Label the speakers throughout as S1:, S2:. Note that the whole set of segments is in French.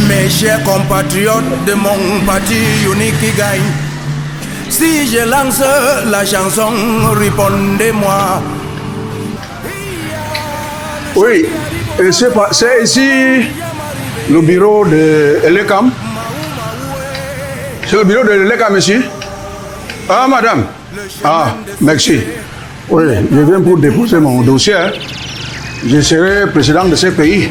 S1: Mes chers compatriotes de mon parti unique qui gagne, si je lance la chanson, répondez-moi.
S2: Oui, c'est ici le bureau de l'ECAM. C'est le bureau de l'ECAM ici. Ah, madame. Ah, merci. Oui, je viens pour déposer mon dossier. Je serai président de ce pays.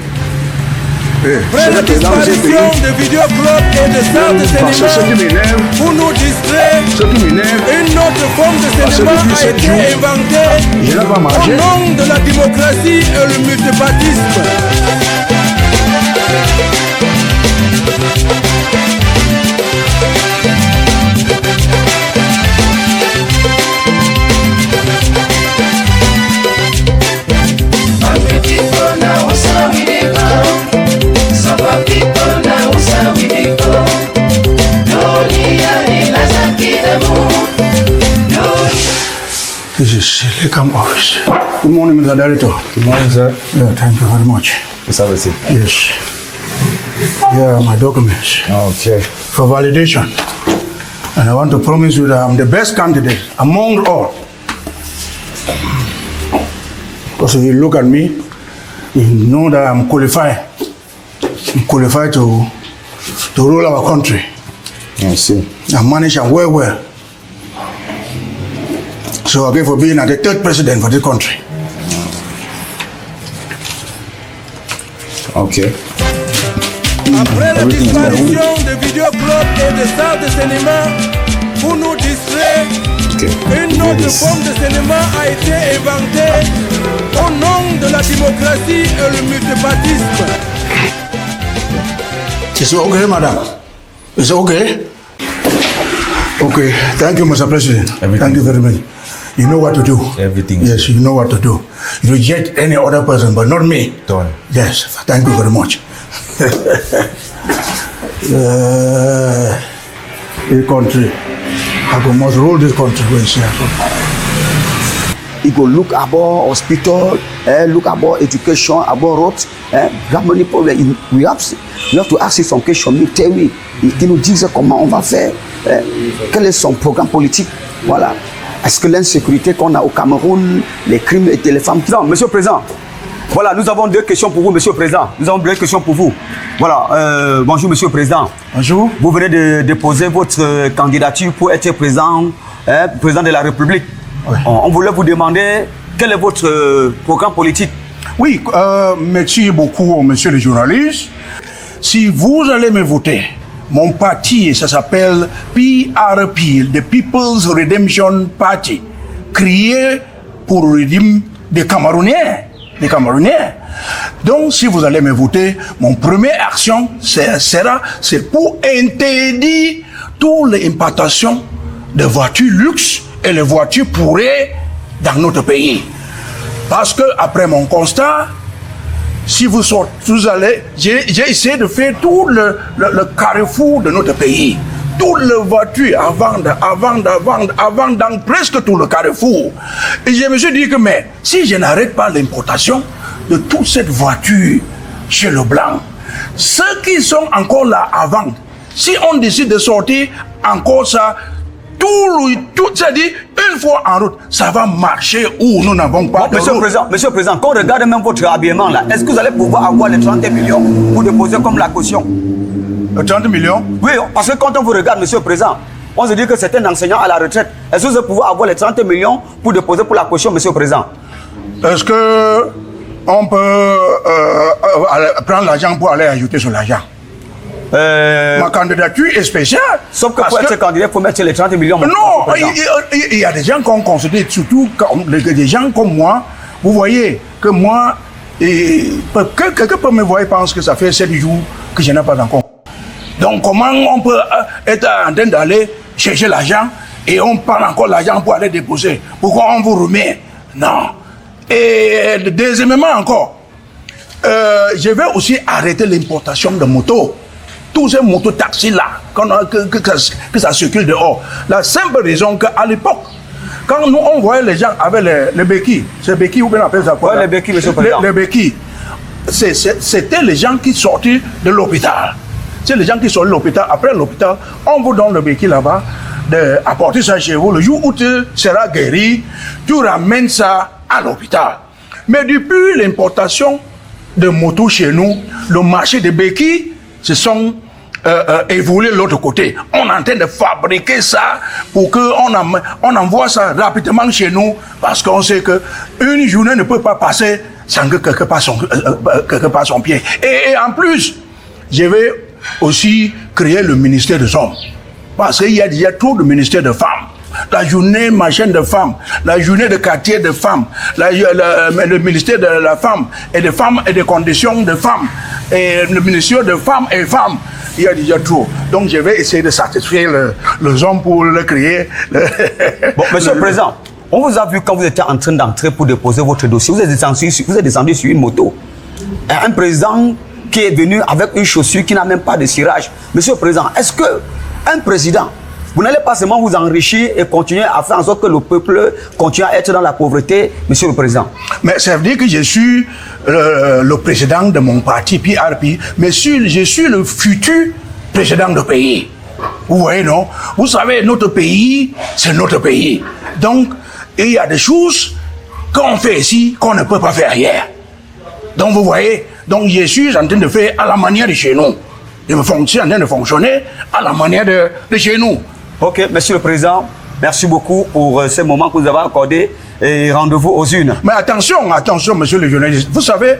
S1: Après la disparition de vidéoclubs et de salles de cinéma, pour nous distraire, une autre forme de cinéma a été inventée au nom de la démocratie et le multipartisme.
S2: This is Lekam office. Good morning, Mr. Director.
S3: Good morning, sir.
S2: Yeah, thank you very much.
S3: Let's have a seat.
S2: Yes. Here are my documents
S3: Okay.
S2: for validation. And I want to promise you that I'm the best candidate among all. Because if you look at me, you know that I'm qualified. I'm qualified to rule our country.
S3: I see.
S2: I manage and well. So again for being the third president for this country.
S3: Okay.
S1: Après la disparition des vidéoclubs et des salles de cinéma, pour nous distraire, une autre forme de cinéma a été inventée au nom de la démocratie et le multipartisme.
S2: It's okay, madam. It's okay. Okay. Thank you, Mr. President. Thank you very much. You know what to do.
S3: Everything.
S2: Yes, you know what to do. You reject any other person, but not me.
S3: Done.
S2: Yes, thank you very much. The country. I must rule this country.
S4: You go look about hospital, look about education, about roads. Got many problems. We have to ask you some questions. Me tell me, qui nous disent comment on va faire, quel est son programme politique. Voilà. Est-ce que l'insécurité qu'on a au Cameroun, les crimes et les femmes... Non, Monsieur le Président, voilà, nous avons deux questions pour vous, Monsieur le Président. Nous avons deux questions pour vous. Voilà, bonjour Monsieur le Président.
S2: Bonjour.
S4: Vous venez de déposer votre candidature pour être président de la République.
S2: Oui.
S4: On voulait vous demander quel est votre programme politique.
S2: Oui, merci beaucoup, monsieur le journaliste. Si vous allez me voter, mon parti, ça s'appelle PRP, The People's Redemption Party, créé pour rédimer des Camerounais. Donc, si vous allez me voter, mon première action c'est pour interdire toutes les importations de voitures luxe et les voitures pourries dans notre pays. Parce que, après mon constat, si vous allez, j'ai essayé de faire tout le carrefour de notre pays. Toutes les voitures à vendre dans presque tout le carrefour. Et je me suis dit que, mais si je n'arrête pas l'importation de toute cette voiture chez le blanc, ceux qui sont encore là à vendre, si on décide de sortir encore ça, tout c'est-à-dire, une fois en route, ça va marcher où nous n'avons pas de
S4: Monsieur le Président, quand on regarde même votre habillement là, est-ce que vous allez pouvoir avoir les 30 millions pour déposer comme la caution?
S2: 30 millions?
S4: Oui, parce que quand on vous regarde, Monsieur le Président, on se dit que c'est un enseignant à la retraite. Est-ce que vous allez pouvoir avoir les 30 millions pour déposer pour la caution, Monsieur le Président?
S2: Est-ce que on peut prendre l'argent pour aller ajouter sur l'argent? Ma candidature est spéciale.
S4: Sauf que pour être candidat, il faut mettre les 30 millions.
S2: Non, il y a des gens qu'on considère, surtout des gens comme moi. Vous voyez que moi, quelqu'un peut me voir et pense que ça fait 7 jours que je n'ai pas encore. Donc comment on peut être en train d'aller chercher l'argent et on prend encore l'argent pour aller déposer? Pourquoi on vous remet? Non. Et deuxièmement encore, je vais aussi arrêter l'importation de motos. Tous ces mototaxis-là, que ça circule dehors. La simple raison qu'à l'époque, quand nous on voyait les gens avec les béquilles, c'est béquilles ou bien on appelle ça quoi?
S4: Ouais, les béquilles, Monsieur le Président.
S2: Les béquilles, c'était les gens qui sortaient de l'hôpital. C'est les gens qui sont à l'hôpital. Après l'hôpital, on vous donne le béquille là-bas, d'apporter ça chez vous. Le jour où tu seras guéri, tu ramènes ça à l'hôpital. Mais depuis l'importation de motos chez nous, le marché des béquilles se sont évolués de l'autre côté. On est en train de fabriquer ça pour qu'on envoie ça rapidement chez nous parce qu'on sait qu'une journée ne peut pas passer sans que quelqu'un passe son pied. Et en plus, je vais aussi créer le ministère des hommes. Parce qu'il y a déjà trop de ministères de femmes. La journée machin de femmes, la journée de quartier de femmes, le ministère de la femme et des femmes et des conditions de femmes, et le ministère de femmes et femmes. Il y a déjà trop. Donc je vais essayer de satisfaire les hommes pour le créer.
S4: Bon, Monsieur le Président, on vous a vu quand vous étiez en train d'entrer pour déposer votre dossier. Vous êtes descendu sur une moto. Un président qui est venu avec une chaussure qui n'a même pas de cirage. Monsieur le Président, est-ce qu'un président, vous n'allez pas seulement vous enrichir et continuer à faire en sorte que le peuple continue à être dans la pauvreté, Monsieur le Président?
S2: Mais ça veut dire que je suis le président de mon parti PRP, mais je suis le futur président du pays. Vous voyez, non? Vous savez, notre pays, c'est notre pays. Donc, il y a des choses qu'on fait ici qu'on ne peut pas faire ailleurs. Donc, vous voyez, donc je suis en train de faire à la manière de chez nous. Je suis en train de fonctionner à la manière de chez nous.
S4: Ok, Monsieur le Président, merci beaucoup pour ce moment que vous avez accordé et rendez-vous aux urnes.
S2: Mais attention, Monsieur le journaliste. Vous savez,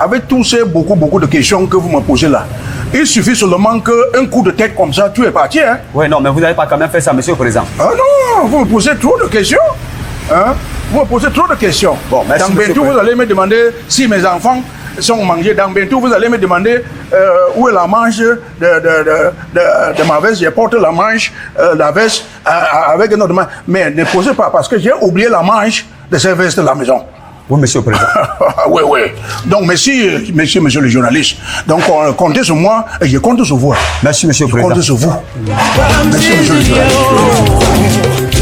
S2: avec tous ces beaucoup de questions que vous me posez là, il suffit seulement qu'un coup de tête comme ça, tu es parti. Hein?
S4: Oui, non, mais vous n'avez pas quand même fait ça, Monsieur le Président.
S2: Ah non, vous me posez trop de questions. Hein? Vous me posez trop de questions.
S4: Bon, merci.
S2: Dans bientôt, vous allez me demander si mes enfants sont mangés. Dans bientôt, vous allez me demander où est la manche de ma veste. Je porte la manche, la veste avec une autre main. Mais ne posez pas parce que j'ai oublié la manche de cette veste de la maison.
S4: Oui, Monsieur le Président.
S2: Oui. Donc, merci, monsieur le journaliste. Donc, comptez sur moi et je compte sur vous.
S4: Merci, Monsieur le Président.
S2: Je compte sur vous. Merci, monsieur le journaliste.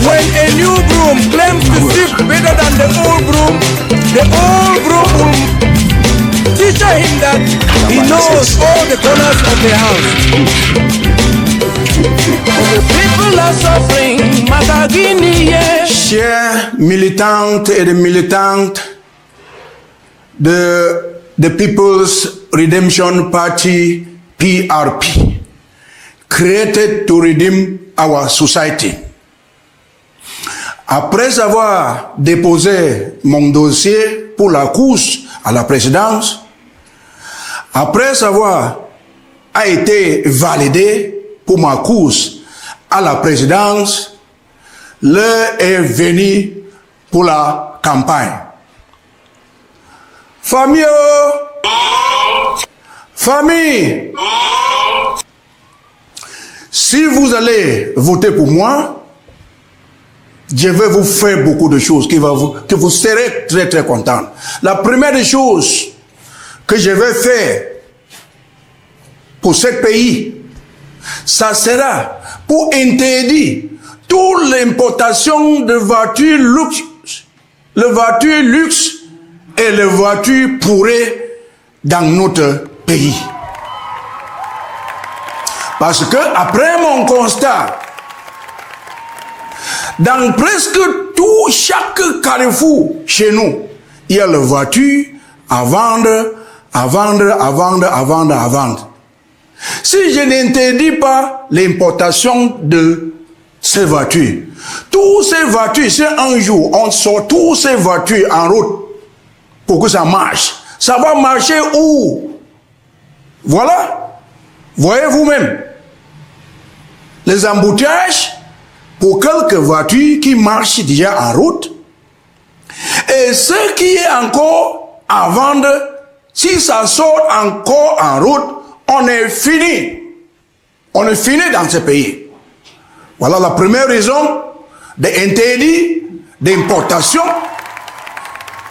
S1: When a new broom claims to sweep better than the old broom will teach him that he knows all the corners of the house. The people are suffering, Matagini, yeah.
S2: Chers militantes et des militantes de the People's Redemption Party, PRP, created to redeem our society. Après avoir déposé mon dossier pour la course à la présidence, après avoir été validé pour ma course à la présidence, l'heure est venue pour la campagne. Famille, si vous allez voter pour moi, je vais vous faire beaucoup de choses que vous serez très content. La première des choses que je vais faire pour ce pays, ça sera pour interdire toute l'importation de voitures luxe et les voitures pourries dans notre pays. Parce que après mon constat, dans presque chaque carrefour chez nous, il y a les voitures à vendre. Si je n'interdis pas l'importation de ces voitures, toutes ces voitures, si un jour on sort toutes ces voitures en route pour que ça marche, ça va marcher où? Voilà, voyez vous-même, les embouteillages pour quelques voitures qui marchent déjà en route, et ce qui est encore à vendre, si ça sort encore en route, on est fini. On est fini dans ce pays. Voilà la première raison d'interdire d'importation.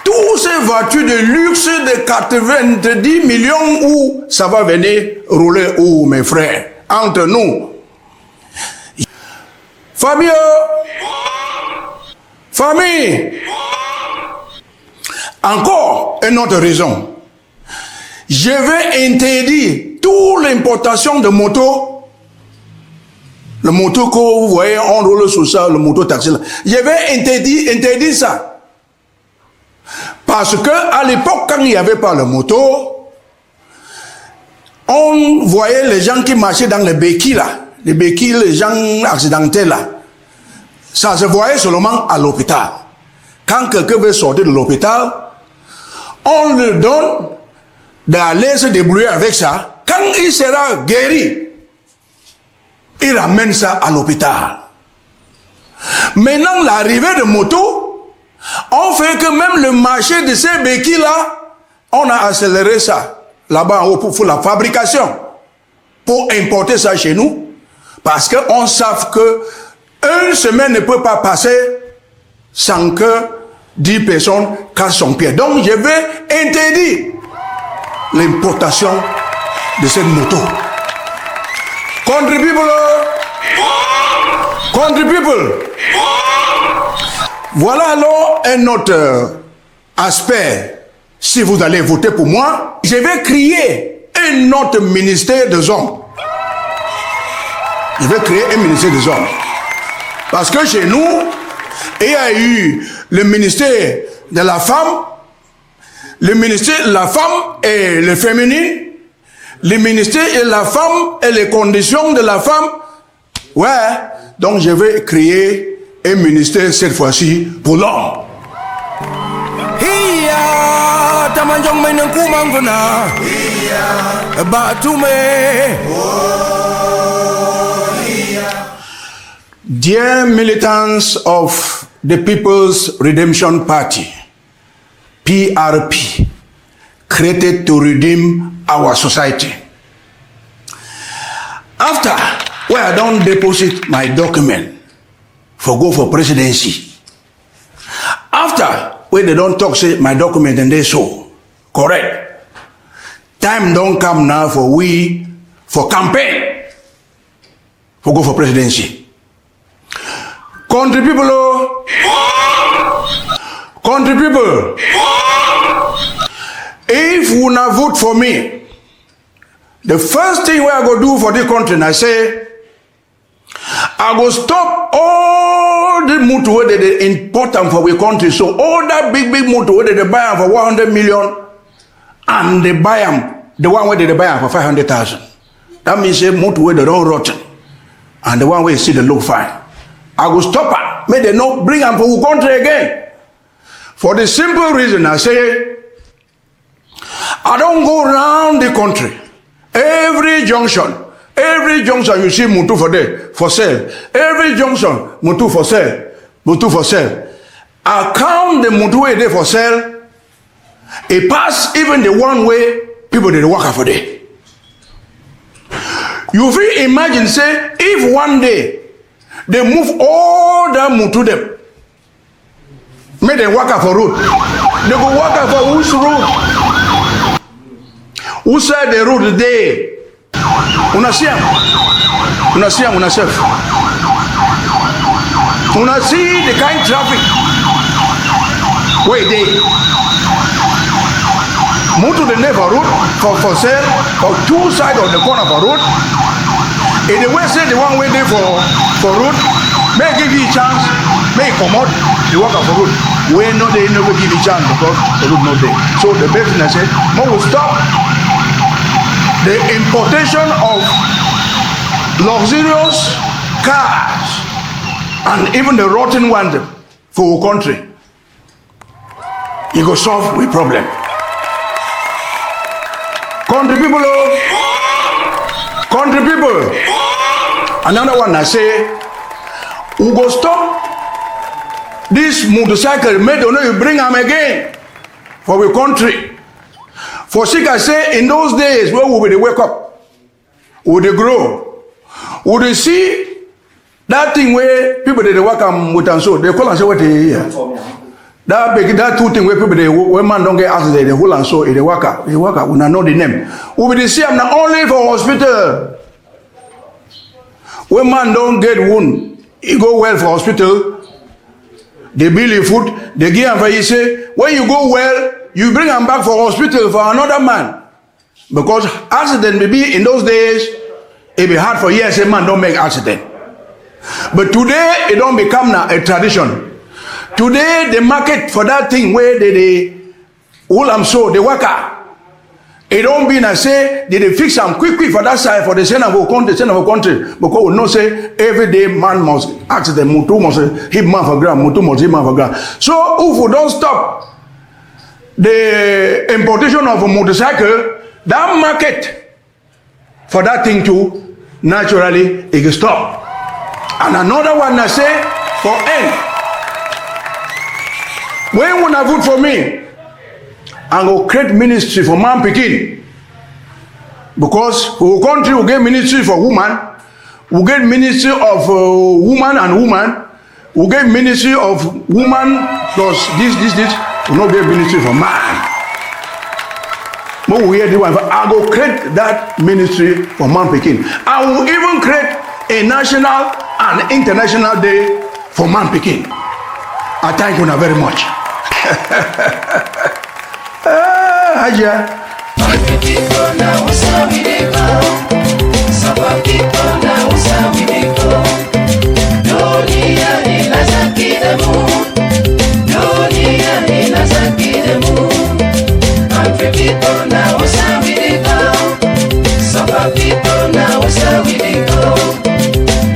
S2: Toutes ces voitures de luxe de 90 millions, où ça va venir rouler où, mes frères? Entre nous. Famille. Encore une autre raison. Je vais interdire toute l'importation de motos, le moto que vous voyez, on roule sur ça, le moto taxi là. J'avais interdit ça. Parce que à l'époque, quand il n'y avait pas le moto, on voyait les gens qui marchaient dans les béquilles là. Les béquilles, les gens accidentés là. Ça se voyait seulement à l'hôpital. Quand quelqu'un veut sortir de l'hôpital, on lui donne d'aller se débrouiller avec ça. Quand il sera guéri, il ramène ça à l'hôpital. Maintenant, l'arrivée de moto, on fait que même le marché de ces béquilles-là, on a accéléré ça, là-bas en haut, pour la fabrication, pour importer ça chez nous, parce qu'on sait que une semaine ne peut pas passer sans que 10 personnes cassent son pied. Donc, je vais interdire l'importation de cette moto. Country people, country people. Voilà alors un autre aspect. Si vous allez voter pour moi, je vais créer un autre ministère des hommes. Je vais créer un ministère des hommes. Parce que chez nous, il y a eu le ministère de la femme, le ministère de la femme et le féminin, le ministère de la femme et les conditions de la femme. Ouais, donc je vais créer un ministère cette fois-ci pour l'homme. Dear militants of the People's Redemption Party, PRP, created to redeem our society. After, where I don't deposit my document for go for presidency, after, where they don't talk say my document and they show, correct. Time don't come now for we, for campaign, for go for presidency. Country people, country people, if you not vote for me, the first thing we are going to do for this country, and I say, I will stop all the motor where they important for our country. So all that big motor where they buy them for 100 million, and they buy them, the one where they buy them for 500,000. That means a motor where they don't rotten, and the one where you see they look fine. I will stop her. May they not bring them for our country again. For the simple reason I say, I don't go around the country. Every junction you see Mutu for there, for sale. Every junction, Mutu for sale. Mutu for sale. I count the Mutu way there for sale. It pass even the one way people did work for there. You feel imagine say, if one day they move all that Mutu them, make them work for road. They go work for whose road? Who said the road there? Una see the kind of traffic where they move to the neighbor road for sale, or two sides of the corner of a road. And the way say the one way there for road, may give you a chance, may come out the work of the road. Where no they never give you a chance because the road not there. So the best thing I said, we will stop the importation of luxurious cars and even the rotten ones for our country. It will solve the problem. Country people, country people. Another one I say, we go stop this motorcycle, may don't know you bring them again for our country. For sick I say, in those days, where would they wake up? Would they grow? Would they see that thing where people they work with and so they call and say what they hear? That two thing where people they when man don't get accident, they hold and so they work out, we not know the name. Would they see them not only for hospital? When man don't get wound, he go well for hospital. They bill you food, they give him for you say, when you go well, you bring him back for hospital for another man. Because accident maybe in those days, it be hard for years a man don't make accident. But today, it don't become a tradition. Today, the market for that thing where they all I'm so, the worker, it don't be na say they fix them quick for that side for the center of our country, because we know say every day man must accident, mutu must hit man for ground, mutu must hit man for ground. So if we don't stop the importation of a motorcycle, that market for that thing too, naturally it will stop. And another one I say for end, when you vote for me, I go create ministry for man pikin, because our country will get ministry for woman, we get ministry of woman and woman, we get ministry of woman plus this, we not get ministry for man. But we hear the one, I go create that ministry for man pikin. I will even create a national and international day for man pikin. I thank you very much. Haja.
S5: People now so we dey go. Some people now so we dey go. Dunia inazaki demu. Dunia inazaki demu. Country people now so we dey go. Some people now so we dey go.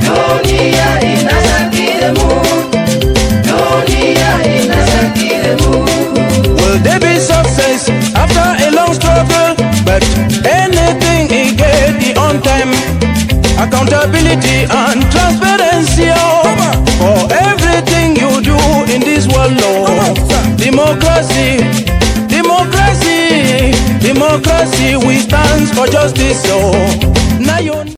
S5: Dunia inazaki demu. Dunia inazaki demu.
S1: Will there be success after a long struggle? But anything he get the on time, accountability and transparency for everything you do in this world, Lord. Democracy, democracy, democracy, we stand for justice, oh.